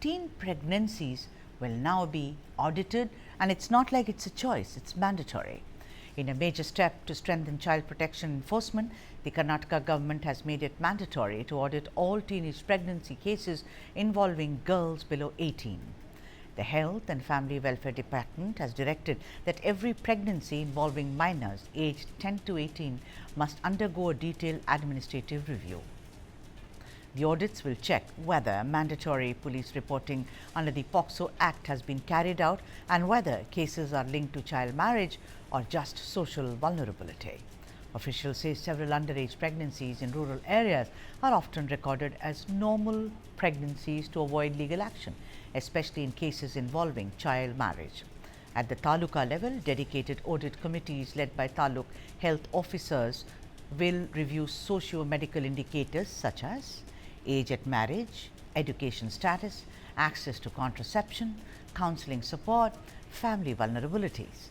teen pregnancies will now be audited, and it's not like it's a choice, it's mandatory. In a major step to strengthen child protection enforcement, the Karnataka government has made it mandatory to audit all teenage pregnancy cases involving girls below 18. The Health and Family Welfare Department has directed that every pregnancy involving minors aged 10 to 18 must undergo a detailed administrative review. The audits will check whether mandatory police reporting under the POCSO Act has been carried out and whether cases are linked to child marriage or just social vulnerability. Officials say several underage pregnancies in rural areas are often recorded as normal pregnancies to avoid legal action, especially in cases involving child marriage. At the taluka level, dedicated audit committees led by taluk health officers will review socio-medical indicators such as age at marriage, education status, access to contraception, counselling support, family vulnerabilities.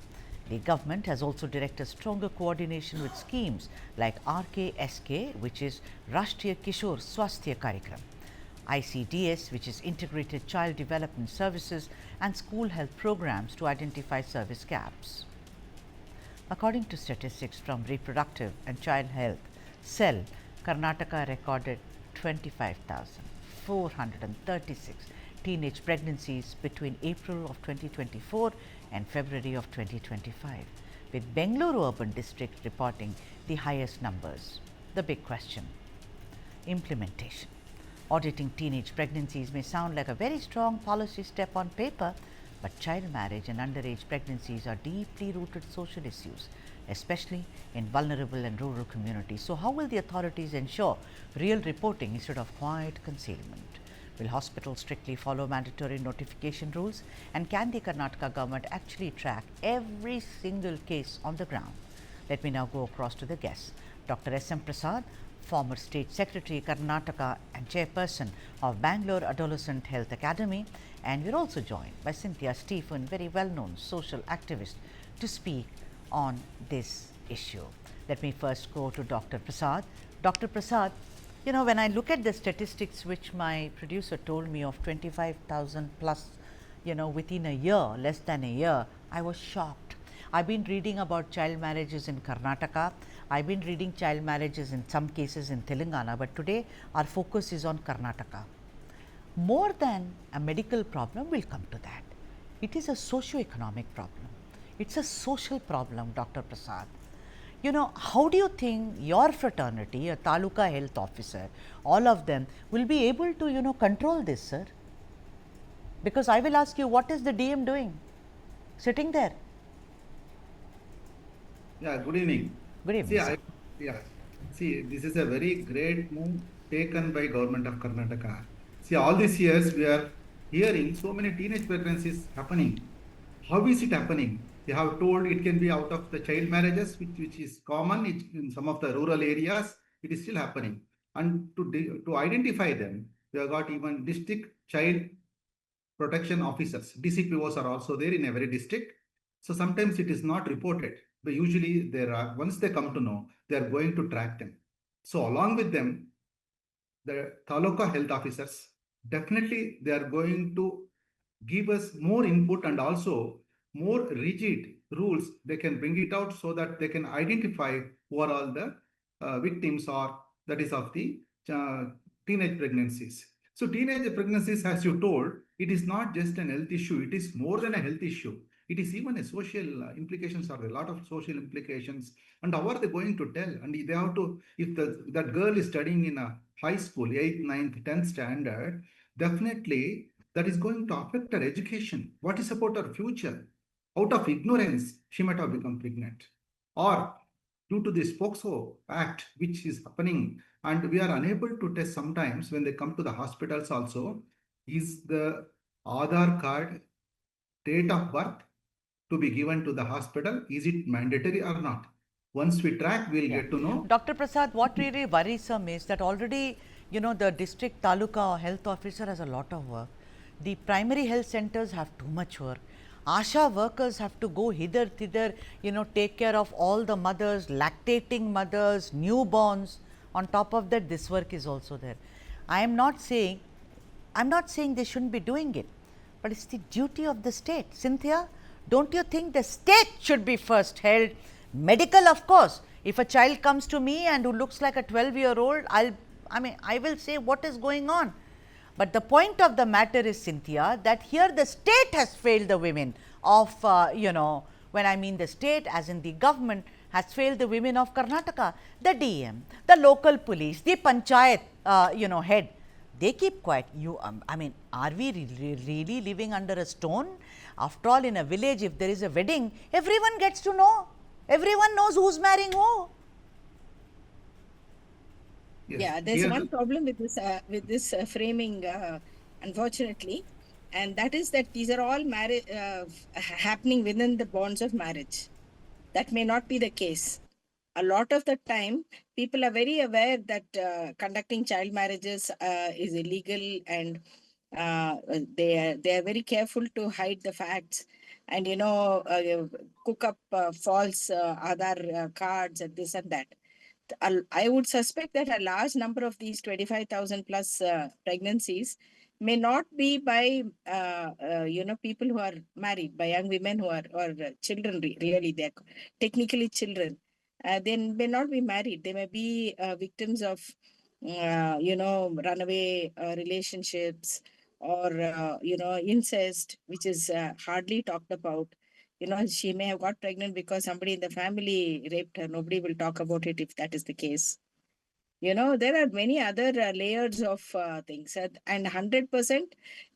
The government has also directed stronger coordination with schemes like RKSK, which is Rashtriya Kishore Swasthya Karikram, ICDS, which is Integrated Child Development Services, and school health programs to identify service gaps. According to statistics from Reproductive and Child Health Cell, Karnataka recorded 25,436 teenage pregnancies between April of 2024 and February of 2025, with Bengaluru Urban District reporting the highest numbers. The big question: implementation. Auditing teenage pregnancies may sound like a very strong policy step on paper, but child marriage and underage pregnancies are deeply rooted social issues, especially in vulnerable and rural communities. So, how will the authorities ensure real reporting instead of quiet concealment? Will hospitals strictly follow mandatory notification rules? And can the Karnataka government actually track every single case on the ground? Let me now go across to the guests. Dr. S. M. Prasad, former State Secretary, Karnataka, and Chairperson of Bangalore Adolescent Health Academy. And we are also joined by Cynthia Stephen, very well-known social activist, to speak on this issue. Let me first go to Dr. Prasad. Dr. Prasad, you know, when I look at the statistics which my producer told me of 25,000 plus, you know, within a year, less than a year, I was shocked. I've been reading about child marriages in Karnataka. I've been reading child marriages in some cases in Telangana, but today our focus is on Karnataka. More than a medical problem, we'll come to that. It is a socio-economic problem. It's a social problem, Dr. Prasad. You know, how do you think your fraternity, a taluka health officer, all of them will be able to, you know, control this, sir? Because I will ask you, what is the DM doing? Sitting there. Yeah, good evening. Good evening. See, this is a very great move taken by government of Karnataka. See, all these years we are hearing so many teenage pregnancies happening. How is it happening? They have told it can be out of the child marriages, which is common in some of the rural areas. It is still happening. And to identify them, we have got even district child protection officers. DCPOs are also there in every district. So sometimes it is not reported, but usually there are, once they come to know, they are going to track them. So along with them, the taluka health officers, definitely they are going to give us more input and also more rigid rules. They can bring it out so that they can identify who are all the victims or that is of the teenage pregnancies. So teenage pregnancies, as you told, it is not just an health issue. It is more than a health issue. It is even a social implications, or a lot of social implications. And how are they going to tell? And they have to, if that girl is studying in a high school, 8th, 9th, 10th standard, definitely that is going to affect her education. What is about her future? Out of ignorance, she might have become pregnant. Or due to this POCSO Act, which is happening, and we are unable to test sometimes when they come to the hospitals also, is the Aadhaar card date of birth to be given to the hospital? Is it mandatory or not? Once we track, we'll get to know. Dr. Prasad, what really worrisome is that already, you know, the district taluka health officer has a lot of work. The primary health centers have too much work. Asha workers have to go hither, thither, you know, take care of all the mothers, lactating mothers, newborns. On top of that, this work is also there. I am not saying I'm not saying they shouldn't be doing it, but it's the duty of the state. Cynthia, don't you think the state should be first held? Medical, of course. If a child comes to me and who looks like a 12-year-old, I will say what is going on. But the point of the matter is, Cynthia, that here the state has failed the women of, when I mean the state, as in the government, has failed the women of Karnataka. The DM, the local police, the panchayat, head, they keep quiet. Are we really living under a stone? After all, in a village, if there is a wedding, everyone gets to know. Everyone knows who's marrying who. Yes. Yeah, there's Here one problem with this framing, unfortunately, and that is that these are all happening within the bonds of marriage. That may not be the case. A lot of the time, people are very aware that conducting child marriages is illegal, and they are very careful to hide the facts, and cook up false Aadhaar cards and this and that. I would suspect that a large number of these 25,000 plus pregnancies may not be by people who are married, by young women who are, or children. Really, they're technically children. They may not be married. They may be victims of runaway relationships, or incest, which is hardly talked about. She may have got pregnant because somebody in the family raped her. Nobody will talk about it if that is the case. There are many other layers of things, and 100%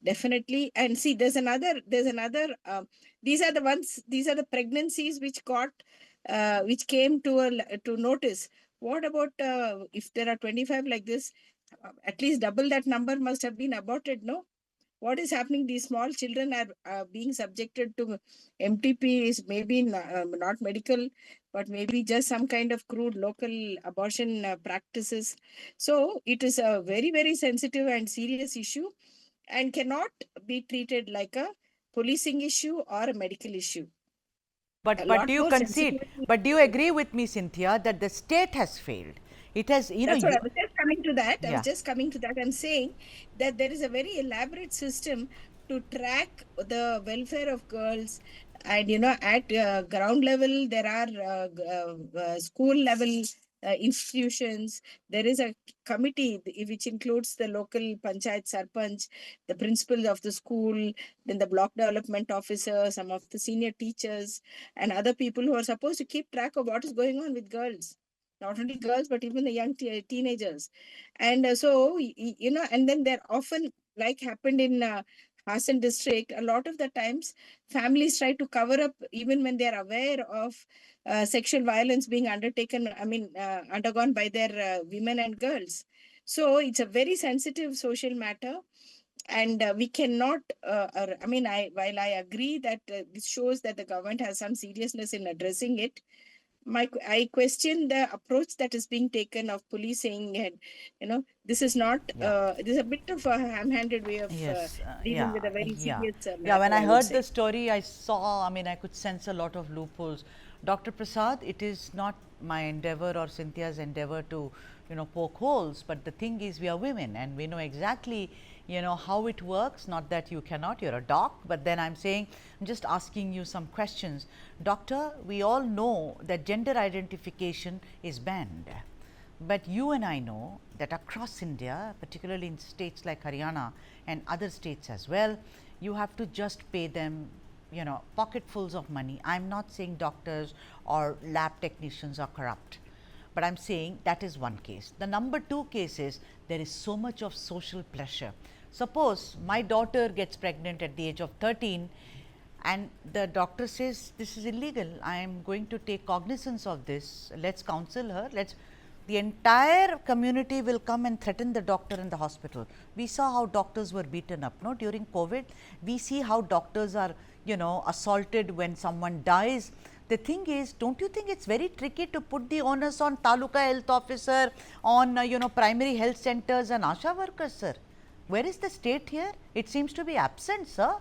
definitely. And see, there's another, these are the pregnancies which came to notice. What about if there are 25 like this, at least double that number must have been aborted, no? What is happening? These small children are being subjected to MTP, is maybe not medical, but maybe just some kind of crude local abortion practices. So it is a very, very sensitive and serious issue, and cannot be treated like a policing issue or a medical issue. But do you concede? But do you agree with me, Cynthia, that the state has failed? It has, That's what I was just coming to that. Yeah. I was just coming to that. I'm saying that there is a very elaborate system to track the welfare of girls. And, at ground level, there are school level institutions. There is a committee which includes the local panchayat sarpanch, the principal of the school, then the block development officer, some of the senior teachers, and other people who are supposed to keep track of what is going on with girls. Not only girls, but even the young teenagers. And and then they're often, like happened in Hassan district, a lot of the times families try to cover up even when they're aware of sexual violence being undergone by their women and girls. So it's a very sensitive social matter. And we cannot, while I agree that this shows that the government has some seriousness in addressing it, I question the approach that is being taken of policing, and this is not this is a bit of a ham-handed way of dealing with a very serious matter. When I heard the story, I saw, I could sense a lot of loopholes. Dr. Prasad, it is not my endeavor or Cynthia's endeavor to poke holes, but the thing is, we are women and we know exactly how it works. Not that you cannot, you're a doc, but then I'm saying, I'm just asking you some questions. Doctor, we all know that gender identification is banned, but you and I know that across India, particularly in states like Haryana and other states as well, you have to just pay them pocketfuls of money. I'm not saying doctors or lab technicians are corrupt, but I'm saying that is one case. The number two case is there is so much of social pressure. Suppose my daughter gets pregnant at the age of 13 and the doctor says this is illegal, I am going to take cognizance of this, let's counsel her, the entire community will come and threaten the doctor in the hospital. We saw how doctors were beaten up during COVID. We see how doctors are assaulted when someone dies. The thing is, don't you think it's very tricky to put the onus on Taluka health officer, on primary health centers and ASHA workers, sir? Where is the state here? It seems to be absent, sir.